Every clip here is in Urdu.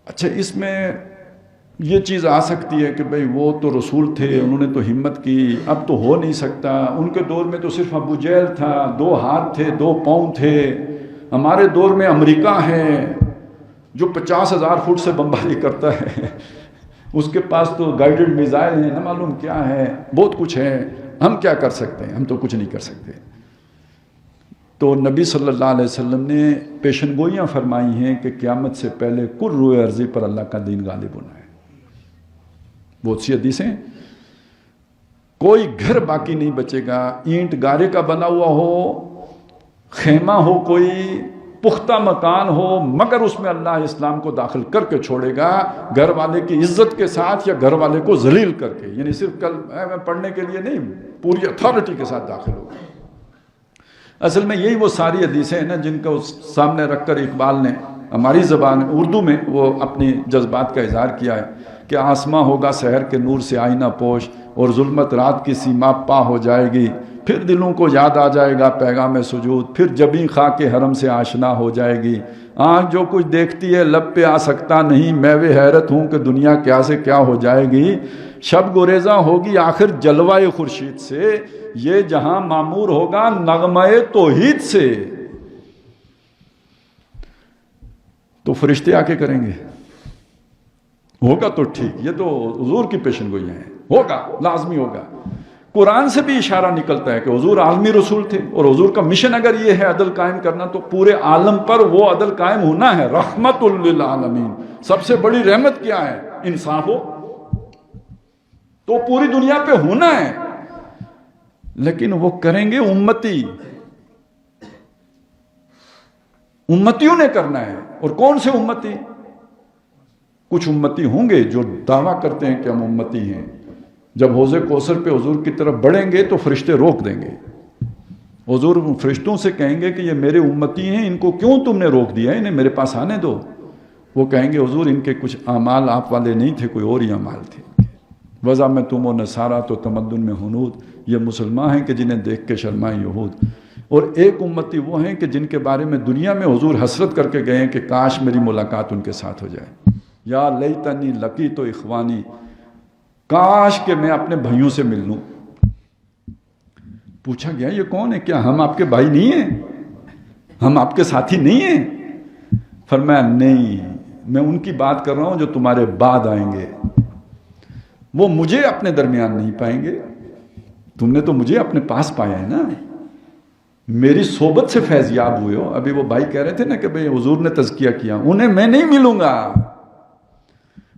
اچھا اس میں یہ چیز آ سکتی ہے کہ بھئی وہ تو رسول تھے، انہوں نے تو ہمت کی، اب تو ہو نہیں سکتا، ان کے دور میں تو صرف ابو جہل تھا، 2 ہاتھ تھے 2 پاؤں تھے، ہمارے دور میں امریکہ ہے جو 50,000 فٹ سے بمباری کرتا ہے، اس کے پاس تو گائیڈڈ میزائل ہیں، نہ معلوم کیا ہے، بہت کچھ ہے، ہم کیا کر سکتے ہیں؟ ہم تو کچھ نہیں کر سکتے۔ تو نبی صلی اللہ علیہ وسلم نے پیشن گوئیاں فرمائی ہیں کہ قیامت سے پہلے کل روئے عرضی پر اللہ کا دین غالب ہونا ہے۔ بہت سی حدیثیں، کوئی گھر باقی نہیں بچے گا، اینٹ گارے کا بنا ہوا ہو، خیمہ ہو، کوئی پختہ مکان ہو، مگر اس میں اللہ اسلام کو داخل کر کے چھوڑے گا، گھر والے کی عزت کے ساتھ یا گھر والے کو ذلیل کر کے، یعنی صرف کل میں پڑھنے کے لیے نہیں، پوری اتھارٹی کے ساتھ داخل ہوگا۔ اصل میں یہی وہ ساری حدیثیں ہیں نا جن کو سامنے رکھ کر اقبال نے ہماری زبان اردو میں وہ اپنی جذبات کا اظہار کیا ہے کہ آسماں ہوگا سحر کے نور سے آئینہ پوش، اور ظلمت رات کی سیما پا ہو جائے گی، پھر دلوں کو یاد آ جائے گا پیغام سجود، پھر جبیں خاک حرم سے آشنا ہو جائے گی، آنکھ جو کچھ دیکھتی ہے لب پہ آ سکتا نہیں، میں وہ حیرت ہوں کہ دنیا کیا سے کیا ہو جائے گی، شب گریزاں ہوگی آخر جلوہ خورشید سے، یہ جہاں معمور ہوگا نغمہ توحید سے۔ تو فرشتے آ کے کریں گے، ہوگا تو ٹھیک، یہ تو حضور کی پیشن گوئیاں ہیں، ہوگا لازمی ہوگا۔ قرآن سے بھی اشارہ نکلتا ہے کہ حضور عالمی رسول تھے، اور حضور کا مشن اگر یہ ہے عدل قائم کرنا تو پورے عالم پر وہ عدل قائم ہونا ہے، رحمت للعالمین۔ سب سے بڑی رحمت کیا ہے؟ انصاف ہو، تو پوری دنیا پہ ہونا ہے، لیکن وہ کریں گے امتی، امتیوں نے کرنا ہے۔ اور کون سے امتی؟ کچھ امتی ہوں گے جو دعویٰ کرتے ہیں کہ ہم امتی ہیں، جب حوض کوثر پہ حضور کی طرف بڑھیں گے تو فرشتے روک دیں گے، حضور فرشتوں سے کہیں گے کہ یہ میرے امتی ہیں، ان کو کیوں تم نے روک دیا، انہیں میرے پاس آنے دو۔ وہ کہیں گے حضور ان کے کچھ اعمال آپ والے نہیں تھے، کوئی اور ہی اعمال تھے، وضع میں تم و نصارہ تو تمدن میں ہنود، یہ مسلمان ہیں کہ جنہیں دیکھ کے شرمائیں یہود۔ اور ایک امتی وہ ہیں کہ جن کے بارے میں دنیا میں حضور حسرت کر کے گئے ہیں کہ کاش میری ملاقات ان کے ساتھ ہو جائے، یا لیتنی لقیت اخوانی، کاش کہ میں اپنے بھائیوں سے مل لوں۔ پوچھا گیا یہ کون ہے؟ کیا ہم آپ کے بھائی نہیں ہیں؟ ہم آپ کے ساتھی نہیں ہیں؟ فرمایا نہیں، میں ان کی بات کر رہا ہوں جو تمہارے بعد آئیں گے، وہ مجھے اپنے درمیان نہیں پائیں گے، تم نے تو مجھے اپنے پاس پایا ہے نا، میری صحبت سے فیض یاب ہوئے ہو۔ ابھی وہ بھائی کہہ رہے تھے نا کہ بھئی حضور نے تزکیہ کیا، انہیں میں نہیں ملوں گا،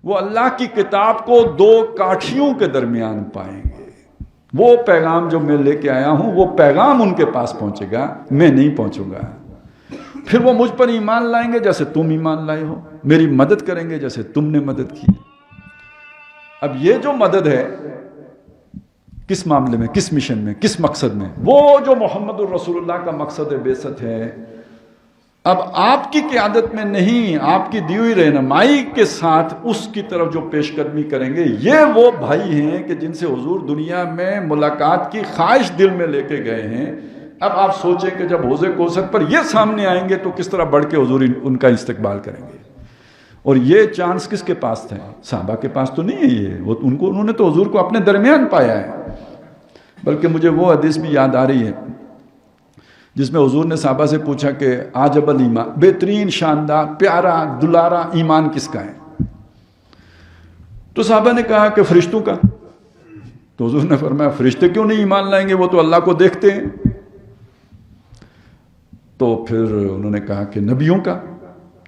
وہ اللہ کی کتاب کو 2 کاٹھیوں کے درمیان پائیں گے، وہ پیغام جو میں لے کے آیا ہوں وہ پیغام ان کے پاس پہنچے گا، میں نہیں پہنچوں گا۔ پھر وہ مجھ پر ایمان لائیں گے جیسے تم ایمان لائے ہو، میری مدد کریں گے جیسے تم نے مدد کی۔ اب یہ جو مدد ہے کس معاملے میں، کس مشن میں، کس مقصد میں؟ وہ جو محمد الرسول اللہ کا مقصد بعثت ہے۔ اب آپ کی قیادت میں نہیں، آپ کی دی ہوئی رہنمائی کے ساتھ اس کی طرف جو پیش قدمی کریں گے، یہ وہ بھائی ہیں کہ جن سے حضور دنیا میں ملاقات کی خواہش دل میں لے کے گئے ہیں۔ اب آپ سوچیں کہ جب حوض کوثر پر یہ سامنے آئیں گے تو کس طرح بڑھ کے حضور ان کا استقبال کریں گے۔ اور یہ چانس کس کے پاس تھا؟ صحابہ کے پاس تو نہیں ہے یہ، وہ انہوں نے تو حضور کو اپنے درمیان پایا ہے۔ بلکہ مجھے وہ حدیث بھی یاد آ رہی ہے جس میں حضور نے صحابہ سے پوچھا کہ عجب الایمان، بہترین، شاندار، پیارا، دلارا ایمان کس کا ہے؟ تو صحابہ نے کہا کہ فرشتوں کا۔ تو حضور نے فرمایا فرشتے کیوں نہیں ایمان لائیں گے، وہ تو اللہ کو دیکھتے ہیں۔ تو پھر انہوں نے کہا کہ نبیوں کا۔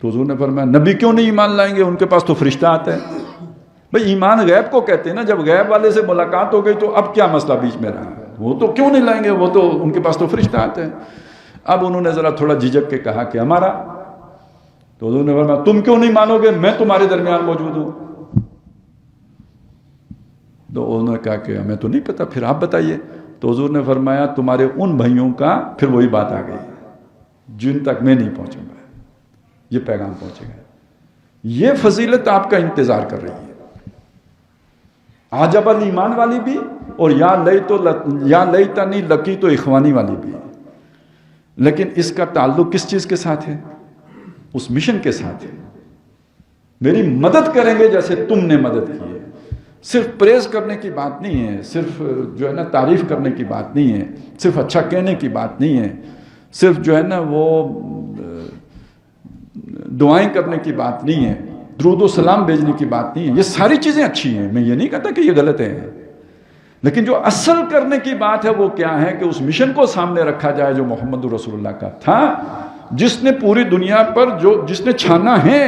تو حضور نے فرمایا نبی کیوں نہیں ایمان لائیں گے، ان کے پاس تو فرشتہ آتا ہے۔ بھئی ایمان غیب کو کہتے ہیں نا، جب غیب والے سے ملاقات ہو گئی تو اب کیا مسئلہ بیچ میں رہا؟ وہ تو کیوں نہیں لائیں گے، وہ تو ان کے پاس تو فرشتہ آتے ہیں۔ اب انہوں نے ذرا تھوڑا جھجک کے کہا کہ ہمارا۔ تو حضور نے فرمایا تم کیوں نہیں مانو گے، میں تمہارے درمیان موجود ہوں۔ تو انہوں نے کہا کہ ہمیں تو نہیں پتا، پھر آپ بتائیے۔ تو حضور نے فرمایا تمہارے ان بھائیوں کا، پھر وہی بات آ گئی، جن تک میں نہیں پہنچوں گا یہ پیغام پہنچے گا۔ یہ فضیلت آپ کا انتظار کر رہی ہے، عجب الایمان والی بھی، اور یا لیتنی لقیت اخوانی والی بھی۔ لیکن اس کا تعلق کس چیز کے ساتھ ہے؟ اس مشن کے ساتھ ہے۔ میری مدد کریں گے جیسے تم نے مدد کی ہے. صرف پریز کرنے کی بات نہیں ہے، صرف جو ہے نا تعریف کرنے کی بات نہیں ہے، صرف اچھا کہنے کی بات نہیں ہے، صرف جو ہے نا وہ دعائیں کرنے کی بات نہیں ہے، درود و سلام بھیجنے کی بات نہیں ہے. یہ ساری چیزیں اچھی ہیں، میں یہ نہیں کہتا کہ یہ غلط ہے، لیکن جو اصل کرنے کی بات ہے وہ کیا ہے کہ اس مشن کو سامنے رکھا جائے جو محمد رسول اللہ کا تھا، جس نے پوری دنیا پر جس نے چھانا ہے،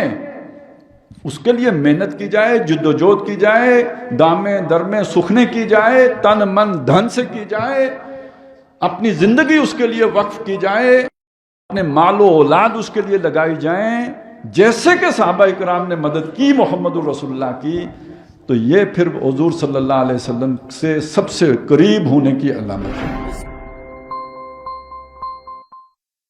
اس کے لیے محنت کی جائے، جد و جہد کی جائے، دامے درمے سکھنے کی جائے، تن من دھن سے کی جائے، اپنی زندگی اس کے لیے وقف کی جائے، اپنے مال و اولاد اس کے لیے لگائی جائیں، جیسے کہ صحابہ کرام نے مدد کی محمد رسول اللہ کی. تو یہ پھر حضور صلی اللہ علیہ وسلم سے سب سے قریب ہونے کی علامت ہے.